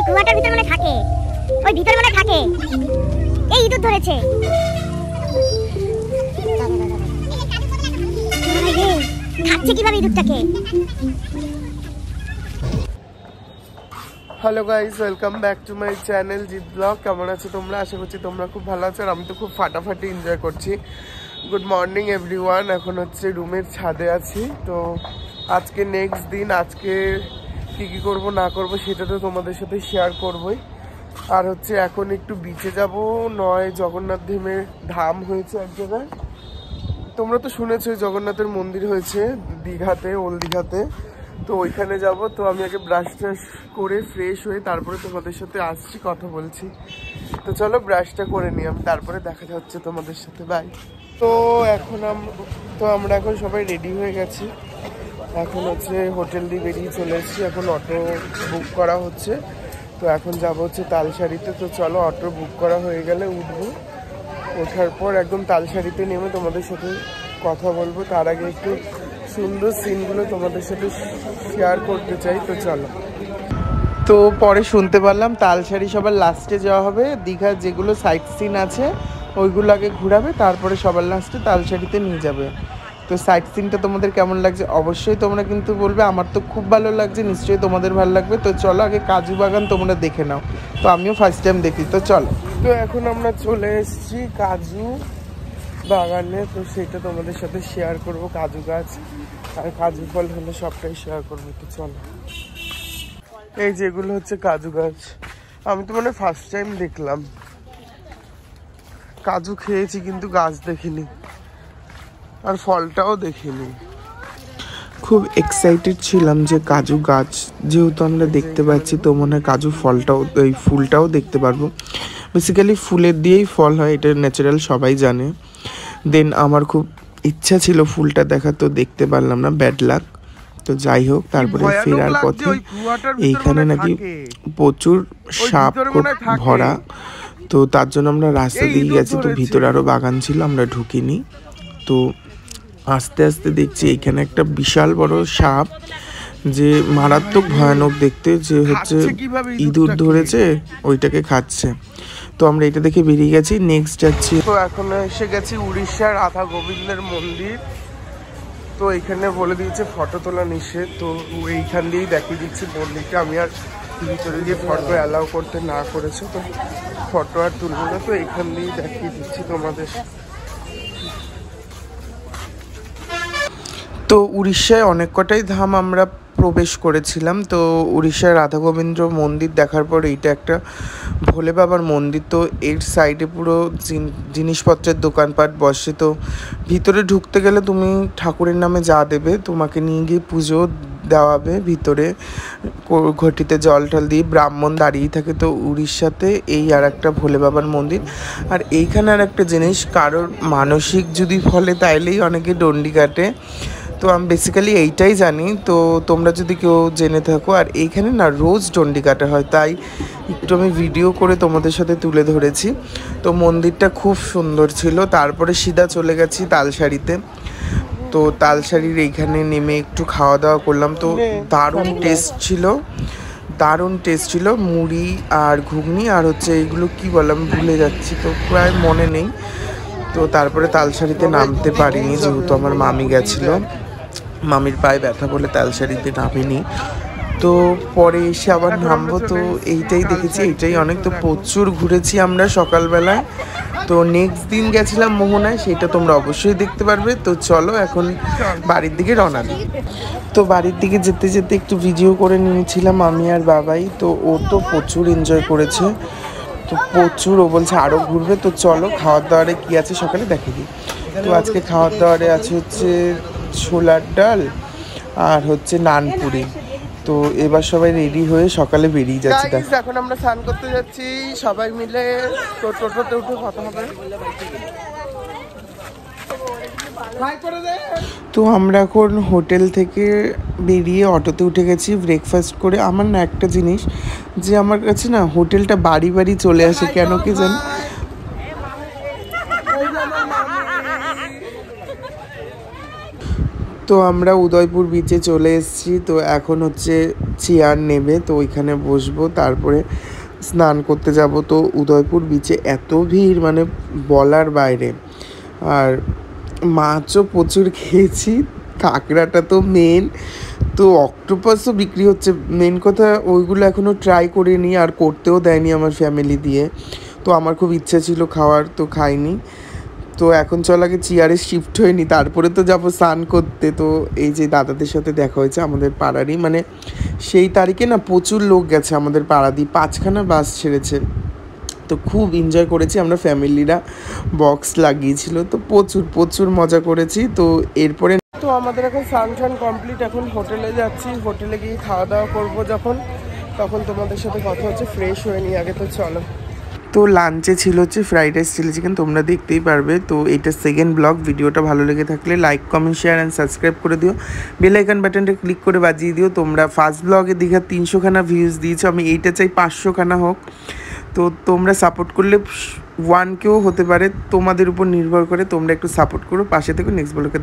Quarter ভিতর মনে থাকে, ওই ভিতর মনে থাকে। এই ইঁদুর ধরেছে। খাচ্ছে কিভাবে ইঁদুরটাকে? Hello guys, welcome back to my channel Jeet vlog. কেমন আছো তোমরা? আশা করছি তোমরা খুব ভালো আছো, আর আমি তো খুব ফাটাফাটি এনজয় করছি। Good morning everyone. এখন হচ্ছে রুমের ছাদে আছি। তো আজকে নেক্সট দিন, আজকে কী কী করবো না করবো সেটা তো তোমাদের সাথে শেয়ার করবোই। আর হচ্ছে এখন একটু বিচে যাব, নয় জগন্নাথ ধাম হয়েছে এক জায়গায়। তোমরা তো শুনেছো জগন্নাথের মন্দির হয়েছে দীঘাতে, ওল্ড দীঘাতে। তো ওইখানে যাব। তো আমি আগে ব্রাশ ট্রাশ করে ফ্রেশ হয়ে তারপরে তোমাদের সাথে আসছি, কথা বলছি। তো চলো ব্রাশটা করে নিই আমি, তারপরে দেখা যাচ্ছে তোমাদের সাথে। বাই। তো এখন আমরা এখন সবাই রেডি হয়ে গেছি। এখন হচ্ছে হোটেল দিয়ে বেরিয়ে চলে এসেছি। এখন অটো বুক করা হচ্ছে। তো এখন যাবো হচ্ছে তালসারিতে। তো চলো, অটো বুক করা হয়ে গেলে উঠবো। ওঠার পর একদম তালসারিতে নেমে তোমাদের সাথে কথা বলবো। তার আগে একটু সুন্দর সিনগুলো তোমাদের সাথে শেয়ার করতে চাই। তো চলো। তো পরে শুনতে পারলাম তালসারি সবার লাস্টে যাওয়া হবে। দীঘার যেগুলো সাইট সিন আছে ওইগুলো আগে ঘুরাবে, তারপরে সবার লাস্টে তালসারিতে নিয়ে যাবে। তো সাইট সিনটা তোমাদের কেমন লাগছে অবশ্যই তোমরা কিন্তু বলবে। আমার তো খুব ভালো লাগছে, নিশ্চয়ই তোমাদের ভালো লাগবে। তো চলো, আগে কাজু বাগান তোমরা দেখে নাও। তো আমিও ফার্স্ট টাইম দেখি। তো চলো। তো এখন আমরা চলে এসেছি কাজু বাগানে। তো সেটা তোমাদের সাথে শেয়ার করব। কাজু গাছ আর কাজু ফল হলে সবটাই শেয়ার করবো। তো চলো। এই যেগুলো হচ্ছে কাজু গাছ, আমি তো মানে ফার্স্ট টাইম দেখলাম। কাজু খেয়েছি কিন্তু গাছ দেখিনি, আর ফলটাও দেখিনি। খুব এক্সাইটেড ছিলাম যে কাজু গাছ যেহেতু আমরা দেখতে পাচ্ছি, তো মনে হয় কাজু ফলটাও, এই ফুলটাও দেখতে পারবো। বেসিক্যালি ফুলের দিয়েই ফল হয়, এটা ন্যাচারাল, সবাই জানে। দেন আমার খুব ইচ্ছা ছিল ফুলটা দেখা, তো দেখতে পারলাম না, ব্যাড লাক। তো যাই হোক, তারপরে ফেরার পথে এইখানে নাকি প্রচুর সাপ ভরা। তো তার জন্য আমরা রাস্তা দিয়ে গেছি। তো ভিতরে আরও বাগান ছিল, আমরা ঢুকিনি। তো আস্তে আস্তে দেখছি এখানে একটা বিশাল বড় সাপ, যে মারাত্মক ভয়ানক দেখতে, যে হচ্ছে ইঁদুর ধরেছে ওইটাকে খাচ্ছে। তো আমরা এটা দেখে বেরিয়ে গেছি। নেক্সট যাচ্ছি, তো এখন এসে গেছি উড়িষ্যার রাধা গোবিন্দের মন্দির। তো এইখানে বলে দিয়েছে ফটো তোলা নিষেধ। তো এইখান দিয়েই দেখিয়ে দিচ্ছি মন্দিরটা। আমি আর ভিতরে গিয়ে ফটো অ্যালাউ করতে না করেছে, তো ফটো আর তুলবো না। তো এইখান দিয়েই দেখিয়ে দিচ্ছি তোমাদের। তো উড়িষ্যায় অনেক কটাই ধাম আমরা প্রবেশ করেছিলাম। তো উড়িষ্যার রাধা গোবিন্দ মন্দির দেখার পর এইটা একটা ভোলে বাবার মন্দির। তো এর সাইডে পুরো জিনিসপত্রের দোকানপাট বসে। তো ভিতরে ঢুকতে গেলে তুমি ঠাকুরের নামে যা দেবে তোমাকে নিয়ে গিয়ে পুজো দেওয়াবে। ভিতরে ঘটিতে জল টল দিয়ে ব্রাহ্মণ দাঁড়িয়ে থাকে। তো উড়িষ্যাতে এই আর একটা ভোলে বাবার মন্দির। আর এইখানে আর একটা জিনিস, কারোর মানসিক যদি ফলে তাইলেই অনেকে ডন্ডি কাটে। তো আমি বেসিক্যালি এইটাই জানি। তো তোমরা যদি কেউ জেনে থাকো, আর এইখানে না রোজ ডন্ডি কাটা হয়, তাই একটু আমি ভিডিও করে তোমাদের সাথে তুলে ধরেছি। তো মন্দিরটা খুব সুন্দর ছিল। তারপরে সিধা চলে গেছি তালসারিতে। তো তালসারির এইখানে নেমে একটু খাওয়া দাওয়া করলাম। তো দারুণ টেস্ট ছিল, দারুণ টেস্ট ছিল। মুড়ি আর ঘুগনি আর হচ্ছে এইগুলো কি বললাম ভুলে যাচ্ছি, তো প্রায় মনে নেই। তো তারপরে তালসারিতে নামতে পারিনি, যেহেতু আমার মামি গেছিলো, মামির পায়ে ব্যথা বলে তালসারিতে নামিনি। তো পরে এসে আবার নামবো। তো এইটাই দেখেছি, এইটাই অনেক। তো প্রচুর ঘুরেছি আমরা সকালবেলায়। তো নেক্সট দিন গেছিলাম মোহনায়, সেটা তোমরা অবশ্যই দেখতে পারবে। তো চলো এখন বাড়ির দিকে রওনা দিই। তো বাড়ির দিকে যেতে যেতে একটু ভিডিও করে নিয়েছিলাম আমি আর বাবাই। তো ও তো প্রচুর এনজয় করেছে, তো প্রচুর, ও বলছে আরও ঘুরবে। তো চলো খাওয়ার দাওয়ারে কী আছে সকালে দেখে দিই। তো আজকে খাওয়ার দাওয়ারে আছে হচ্ছে ছোলার ডাল আর হচ্ছে নানপুরি। তো এবার সবাই রেডি হয়ে সকালে বেরিয়ে যাচ্ছি। এখন আমরা স্নান করতে যাচ্ছি সবাই মিলে। তো টোটোতে উঠে কথা হবে। তো আমরা এখন হোটেল থেকে বেরিয়ে অটোতে উঠে গেছি ব্রেকফাস্ট করে। আমার না একটা জিনিস, যে আমার কাছে না হোটেলটা বাড়ি বাড়ি চলে আসে, কেন কি জানি। তো আমরা উদয়পুর বিচে চলে এসেছি। তো এখন হচ্ছে চেয়ার নেবে, তো ওইখানে বসবো, তারপরে স্নান করতে যাব। তো উদয়পুর বিচে এত ভিড় মানে বলার বাইরে। আর মাছও প্রচুর খেয়েছি, কাঁকড়াটা তো মেন, তো অক্টোপাসও বিক্রি হচ্ছে। মেন কথা ওইগুলো এখনও ট্রাই করিনি, আর করতেও দেয়নি আমার ফ্যামিলি দিয়ে। তো আমার খুব ইচ্ছা ছিল খাওয়ার, তো খাইনি। তো এখন চল আগে চেয়ারে শিফট হয়নি, তারপরে তো যাবো স্নান করতে। তো এই যে দাদাদের সাথে দেখা হয়েছে আমাদের পাড়ারই, মানে সেই তারিখে না প্রচুর লোক গেছে আমাদের পাড়া দিয়ে, 5খানা বাস ছেড়েছে। তো খুব এনজয় করেছি আমরা, ফ্যামিলিরা বক্স লাগিয়েছিল, তো প্রচুর প্রচুর মজা করেছি। তো এরপরে তো আমাদের এখন স্নান কমপ্লিট, এখন হোটেলে যাচ্ছি। হোটেলে গিয়ে খাওয়া দাওয়া করবো তখন তোমাদের সাথে কথা হচ্ছে। ফ্রেশ হয়ে নিই আগে, তো চলো। তো লাঞ্চে ছিল হচ্ছে ফ্রাইড রাইস, চিলি চিকেন, তোমরা দেখতেই পারবে। তো এইটা সেকেন্ড ব্লগ। ভিডিওটা ভালো লেগে থাকলে like, comment, share and subscribe করে দিও। বেল আইকন বাটনটা ক্লিক করে বাজিয়ে দিও। তোমরা ফার্স্ট ব্লগে দীঘার 300খানা ভিউজ দিয়েছো, আমি এইটা চাই 500খানা হোক। তো তোমরা সাপোর্ট করলে 1K হতে পারে, তোমাদের উপর নির্ভর করে। তোমরা একটু সাপোর্ট করো, পাশে থেকে নেক্সট ব্লগে